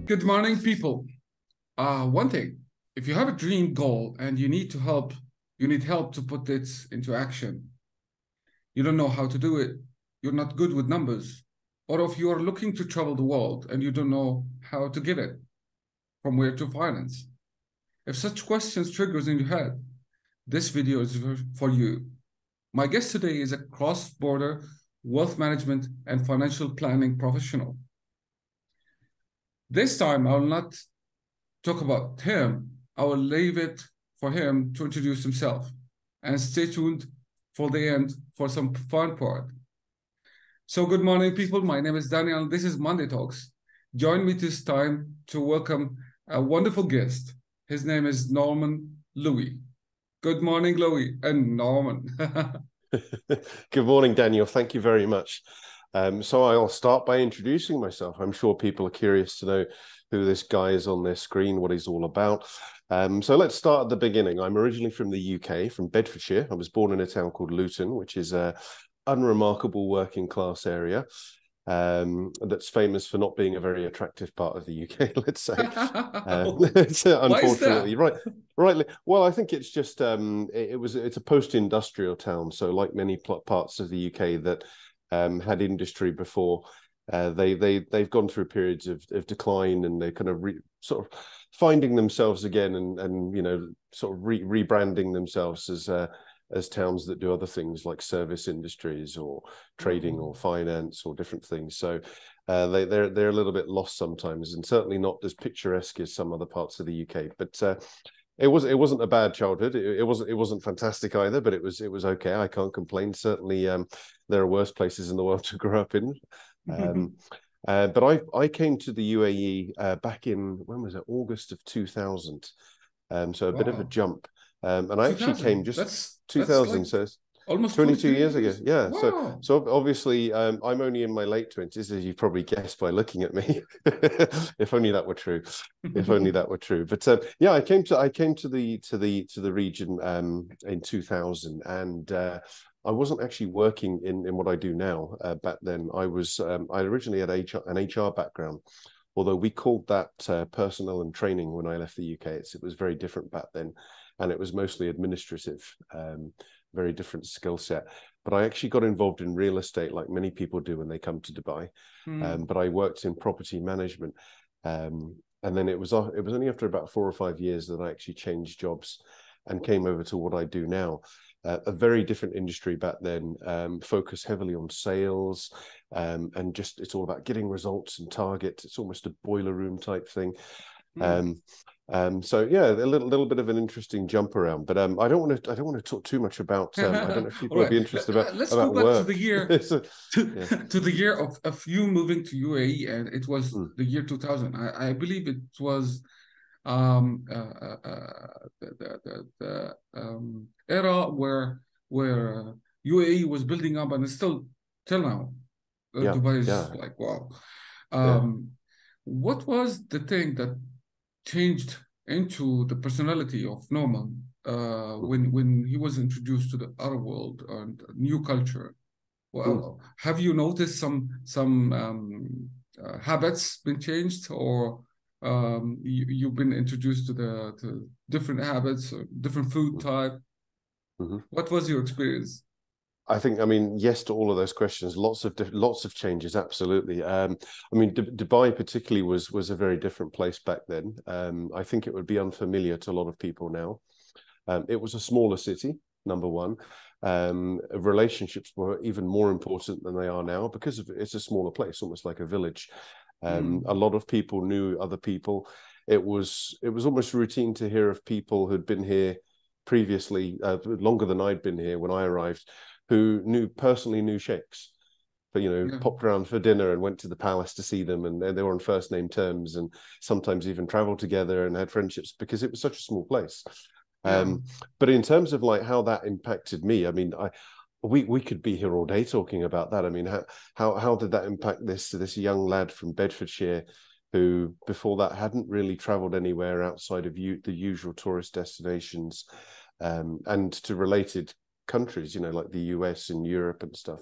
Good morning, people. One thing, if you have a dream goal and you need help to put it into action. You don't know how to do it. You're not good with numbers. Or if you are looking to travel the world and you don't know how to get it, from where to finance. If such questions triggers in your head, this video is for you. My guest today is a cross-border wealth management and financial planning professional. This time, I will not talk about him. I will leave it for him to introduce himself. And stay tuned for the end for some fun part. So good morning, people. My name is Daniel. This is Monday Talks. Join me this time to welcome a wonderful guest. His name is Norman Lowe. Good morning, Lowe and Norman. Good morning, Daniel. Thank you very much. So I'll start by introducing myself. I'm sure people are curious to know who this guy is on their screen, what he's all about. So let's start at the beginning. I'm originally from the UK, from Bedfordshire. I was born in a town called Luton, which is a unremarkable working class area that's famous for not being a very attractive part of the UK, let's say. Unfortunately, rightly. Well, I think it's just it's a post-industrial town, so like many parts of the UK that had industry before, they've gone through periods of decline, and they're kind of sort of finding themselves again, and you know, sort of rebranding themselves as towns that do other things like service industries or trading or finance or different things. So they're a little bit lost sometimes, and certainly not as picturesque as some other parts of the UK. But it wasn't a bad childhood. It wasn't fantastic either, but it was okay. I can't complain. Certainly, there are worse places in the world to grow up in. But I came to the UAE back in, when was it? August of 2000. So a bit of a jump. And I actually came just 2000, like so almost 22 years ago. Yeah. Wow. So obviously I'm only in my late 20s, as you probably guessed by looking at me. If only that were true. If only that were true. But yeah, I came to the region in 2000, and I wasn't actually working in what I do now. Back then, I originally had an HR background, although we called that personnel and training when I left the UK. It was very different back then, and it was mostly administrative, very different skill set. But I actually got involved in real estate, like many people do when they come to Dubai. But I worked in property management, and then it was only after about 4 or 5 years that I actually changed jobs and came over to what I do now. A very different industry back then, focused heavily on sales, and just it's all about getting results and targets. It's almost a boiler room type thing. So yeah, a little bit of an interesting jump around, but I don't want to talk too much about. I don't know if people would be interested Let's about go back work. to the year to the year of you moving to UAE, and it was the year 2000. I believe it was the era where UAE was building up, and it's still till now. Dubai is like wow. What was the thing that changed into the personality of Norman when he was introduced to the Arab world and new culture? Well, have you noticed some habits been changed, or you've been introduced to different habits, different food type? What was your experience? I think, I mean, yes to all of those questions. Lots of changes, absolutely. I mean, Dubai particularly was a very different place back then. I think it would be unfamiliar to a lot of people now. It was a smaller city, number one. Relationships were even more important than they are now because it's a smaller place, almost like a village. A lot of people knew other people. It was almost routine to hear of people who'd been here previously, longer than I'd been here when I arrived, who personally knew sheikhs, but popped around for dinner and went to the palace to see them, and they were on first name terms, and sometimes even traveled together and had friendships because it was such a small place. But in terms of like how that impacted me, I mean, we could be here all day talking about that. I mean, how did that impact this young lad from Bedfordshire, who before that hadn't really traveled anywhere outside of the usual tourist destinations, and to related countries, like the US and Europe and stuff.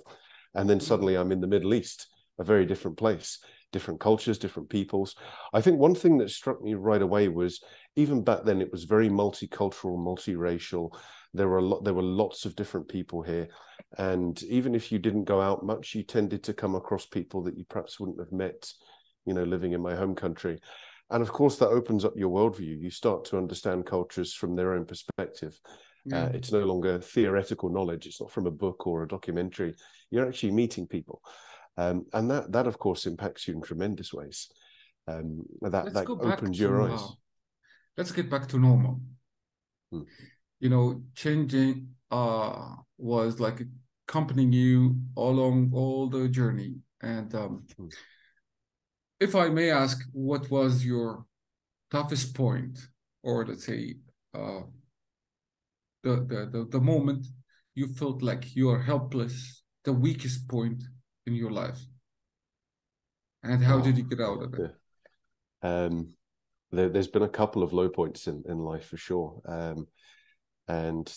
And then suddenly I'm in the Middle East, a very different place. different cultures, different peoples. I think one thing that struck me right away was, even back then, it was very multicultural, multiracial. There were lots of different people here, and even if you didn't go out much, you tended to come across people that you perhaps wouldn't have met, living in my home country. And of course, that opens up your worldview. You start to understand cultures from their own perspective. Yeah, It's no longer theoretical knowledge. It's not from a book or a documentary. You're actually meeting people. And that of course impacts you in tremendous ways. let's That go back opens your to eyes. let's get back to normal. Mm, Changing was like accompanying you along all the journey. And mm. if I may ask, what was your toughest point, or let's say uh, the moment you felt like you are helpless, the weakest point in your life, and how did Oh, you get out of it? yeah. Um, there's been a couple of low points in life for sure. And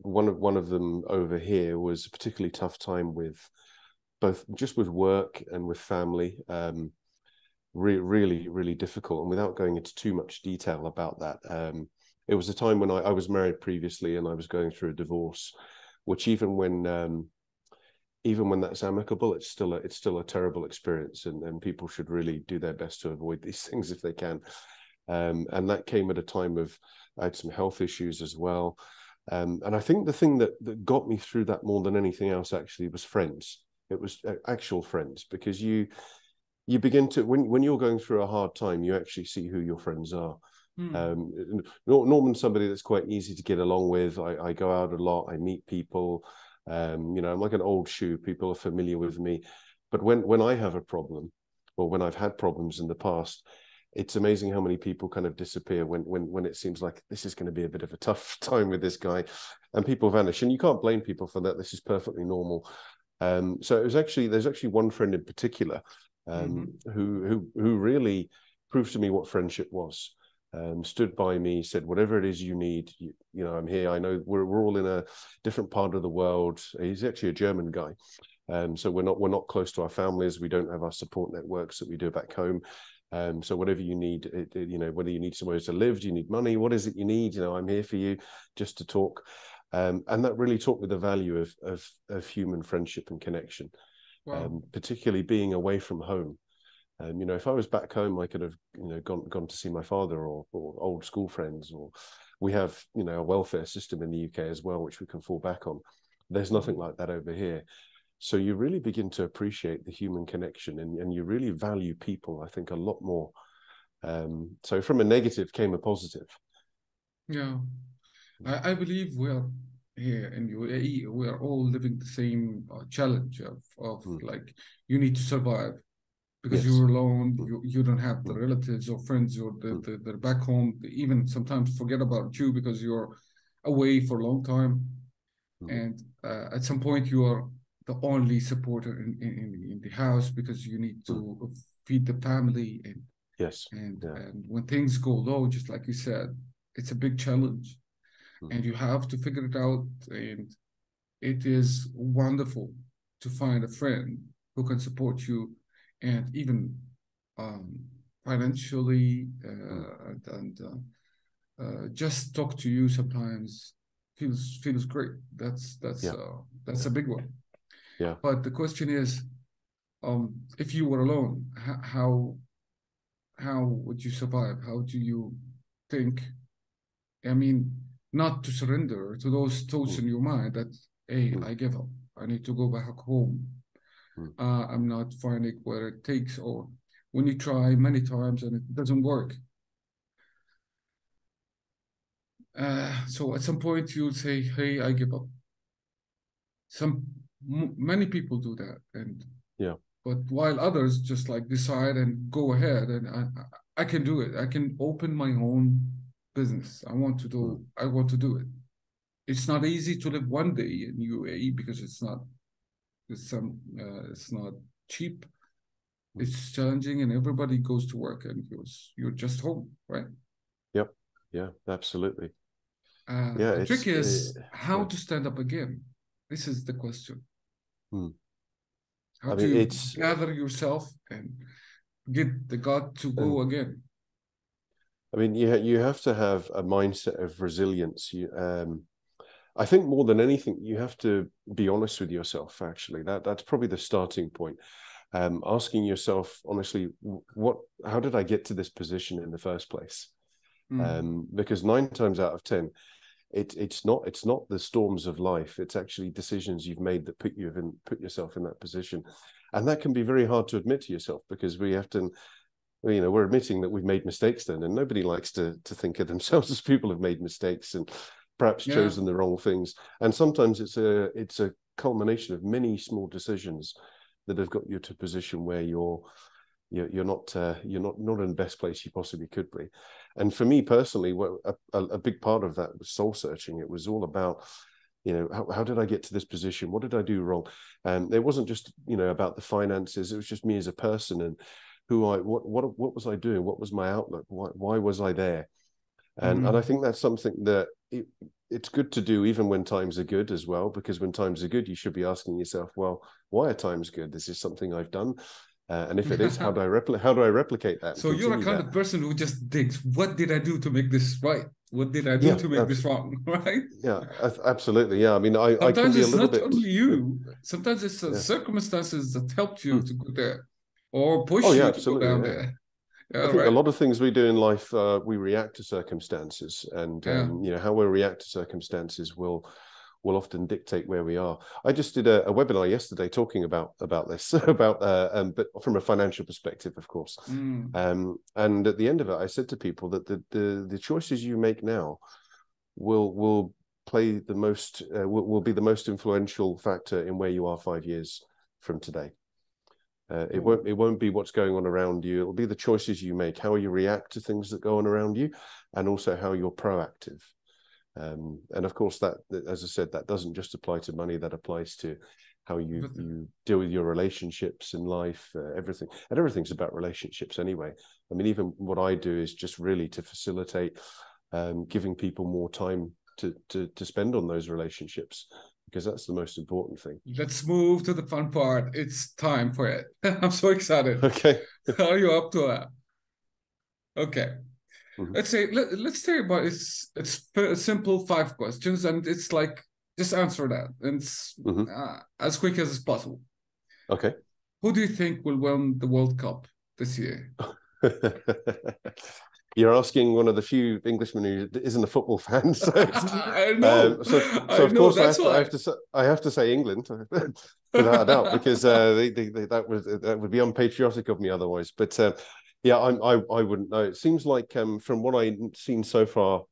one of them over here was a particularly tough time with both just with work and with family. Really, really difficult. And without going into too much detail about that, it was a time when I was married previously and I was going through a divorce, which even when that's amicable, it's still a terrible experience, and people should really do their best to avoid these things if they can. And that came at a time of, I had some health issues as well. And I think the thing that got me through that more than anything else actually was friends. It was actual friends, because you begin to, when you're going through a hard time, you actually see who your friends are. Hmm. Norman's somebody that's quite easy to get along with. I go out a lot. I meet people. I'm like an old shoe. People are familiar with me. But when I have a problem, or when I've had problems in the past, it's amazing how many people kind of disappear when it seems like this is going to be a bit of a tough time with this guy, and people vanish. And you can't blame people for that. This is perfectly normal. So there's actually one friend in particular who really proved to me what friendship was. Stood by me, said, whatever it is you need, I'm here. I know we're all in a different part of the world. He's actually a German guy. So we're not close to our families. We don't have our support networks that we do back home. So whatever you need, whether you need somewhere to live, do you need money? What is it you need? I'm here for you, just to talk. And that really taught me the value of human friendship and connection, Wow. particularly being away from home. If I was back home, I could have, gone to see my father or old school friends, or we have, a welfare system in the UK as well, which we can fall back on. There's nothing like that over here. So you really begin to appreciate the human connection, and you really value people, I think, a lot more. So from a negative came a positive. Yeah, I believe we are here in UAE. We are all living the same challenge of Mm. like you need to survive because Yes. you're alone. Mm. You don't have the Mm. relatives or friends or Mm. they're back home. They even sometimes forget about you because you're away for a long time. Mm. And at some point, you are the only supporter in the house because you need Mm. to feed the family Yes. and Yeah. and when things go low, just like you said, it's a big challenge Mm. and you have to figure it out. And it is wonderful to find a friend who can support you and even um, financially Mm. and just talk to you sometimes feels great. Yeah. That's Yeah. a big one. Yeah. But the question is, if you were alone, how would you survive? How do you think? I mean, not to surrender to those thoughts Mm. in your mind that, hey, Mm. I give up. I need to go back home. Mm. I'm not finding what it takes, or when you try many times and it doesn't work. So at some point you'll say, hey, I give up. Many people do that, and Yeah. but while others just like decide and go ahead, and I can do it. I can open my own business. Mm. I want to do it. It's not easy to live one day in UAE because it's not cheap. Mm. It's challenging, and everybody goes to work, and you're just home, right? Yep. Yeah. Absolutely. Yeah. The trick is how Yeah. to stand up again. This is the question. Mm. How I mean, to it's gather yourself and get the gut to go again. I mean, you have to have a mindset of resilience. I think more than anything, you have to be honest with yourself. Actually, that's probably the starting point. Asking yourself honestly, how did I get to this position in the first place? Because 9 times out of 10, it's not the storms of life. It's actually decisions you've made that put yourself in that position, and that can be very hard to admit to yourself, because we're admitting that we've made mistakes then, and nobody likes to think of themselves as people who've made mistakes and perhaps chosen the wrong things. And sometimes it's a culmination of many small decisions that have got you to a position where you're not in the best place you possibly could be. And for me personally, a big part of that was soul searching. It was all about, how did I get to this position? What did I do wrong? And it wasn't just about the finances. It was just me as a person, and what was I doing? What was my outlook? Why was I there? And I think that's something that it's good to do even when times are good as well, because when times are good, you should be asking yourself, well, why are times good? This is something I've done. And if it is, how do I replicate that? So you're a kind of person who just digs, what did I do to make this right? What did I do to make this wrong? Right? Yeah, absolutely. Yeah. I mean, I can sometimes be a it's little not bit. only you. Sometimes it's circumstances that helped you to go there, or push you to go down there. I think a lot of things we do in life, we react to circumstances, and how we react to circumstances will often dictate where we are. I just did a webinar yesterday talking about this, but from a financial perspective, of course. And at the end of it, I said to people that the choices you make now will play the most, will be the most influential factor in where you are 5 years from today. It won't be what's going on around you. It'll be the choices you make, how you react to things that go on around you, and also how you're proactive. And of course, that, as I said, that doesn't just apply to money. That applies to how you deal with your relationships in life, everything. And everything's about relationships anyway. I mean, even what I do is just really to facilitate giving people more time to spend on those relationships, because that's the most important thing. Let's move to the fun part. It's time for it. I'm so excited. Okay. Are you up to that? Okay. Let's say let's say about it's simple 5 questions, and it's like just answer that, and it's as quick as possible. Okay. Who do you think will win the World Cup this year? You're asking one of the few Englishmen who isn't a football fan. So, I know. So of course I have to say England without a doubt, because that would be unpatriotic of me otherwise. But I wouldn't know. It seems like from what I've seen so far,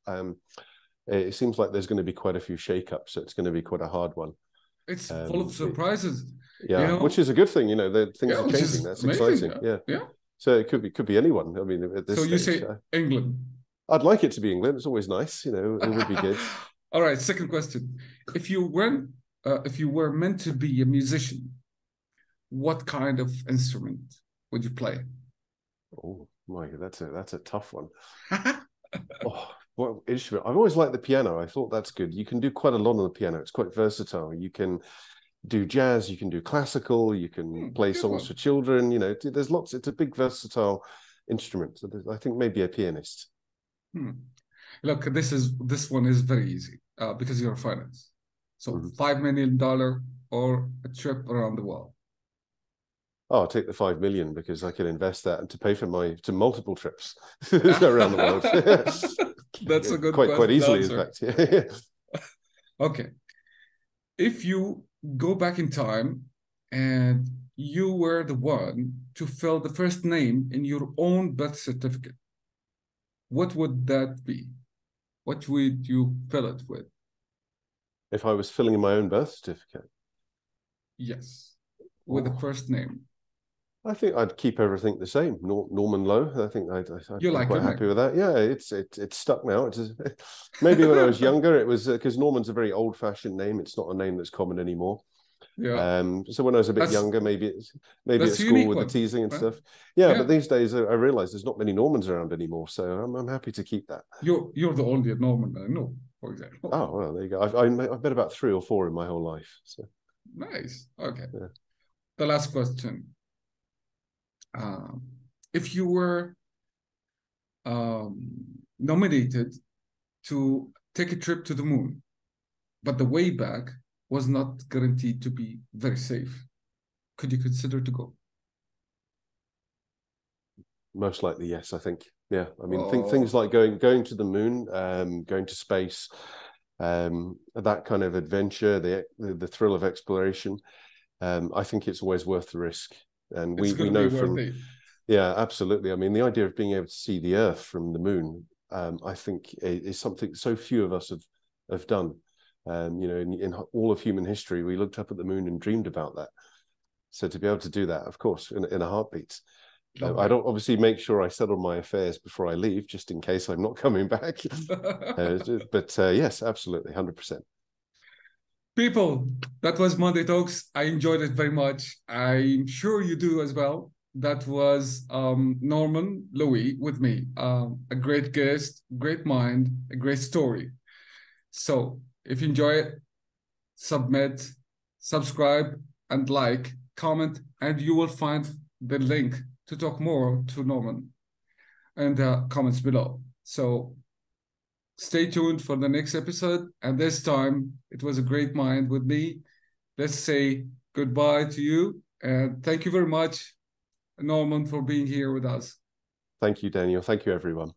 it seems like there's going to be quite a few shake-ups, so it's going to be quite a hard one. It's full of surprises. Which is a good thing. Things are changing. That's amazing. Exciting. Yeah. So it could be anyone. I mean, at this stage, you say England? I'd like it to be England. It's always nice. It would be good. All right. Second question: if you were meant to be a musician, what kind of instrument would you play? Oh my, that's a tough one. What instrument? I've always liked the piano. I thought that's good. You can do quite a lot on the piano. It's quite versatile. You can do jazz, you can do classical, you can play songs for children. There's lots. It's a big versatile instrument. So I think maybe a pianist. Look, this one is very easy because you're finance. So $5 million or a trip around the world. Oh, I'll take the 5 million, because I can invest that and to pay for multiple trips around the world. That's a good quite easily, answer. in fact. Okay. If you go back in time and you were the one to fill the first name in your own birth certificate, what would that be? What would you fill it with? If I was filling in my own birth certificate? Yes, with the first name. I think I'd keep everything the same. Norman Lowe. I think I'd be quite happy with that. Yeah, it's stuck now. Maybe when I was younger, it was because Norman's a very old-fashioned name. It's not a name that's common anymore. Yeah. So when I was a bit younger, maybe at school with the teasing and stuff. Yeah, but these days I realize there's not many Normans around anymore, so I'm happy to keep that. You're the only Norman I know, for example. Oh well, there you go. I've met about 3 or 4 in my whole life. So nice. Okay. Yeah. The last question. if you were nominated to take a trip to the moon, but the way back was not guaranteed to be very safe, could you consider to go? Most likely, yes, I think. Yeah, I mean, things Oh, like going to the moon, going to space, that kind of adventure, the thrill of exploration. I think it's always worth the risk. And it's we going to be know worth from, it. yeah, absolutely. I mean, the idea of being able to see the Earth from the moon, I think is something so few of us have done. You know, in all of human history, we looked up at the moon and dreamed about that. So to be able to do that, of course, in a heartbeat. I Lovely. don't obviously make sure I settle my affairs before I leave, just in case I'm not coming back. But yes, absolutely, 100%. People, that was Monday Talks. I enjoyed it very much. I'm sure you do as well. That was Norman Lowe with me. A great guest, great mind, a great story. So if you enjoy it, submit, subscribe, and like, comment, and you will find the link to talk more to Norman in the comments below. So stay tuned for the next episode. And this time, it was a great mind with me. Let's say goodbye to you. And thank you very much, Norman, for being here with us. Thank you, Daniel. Thank you, everyone.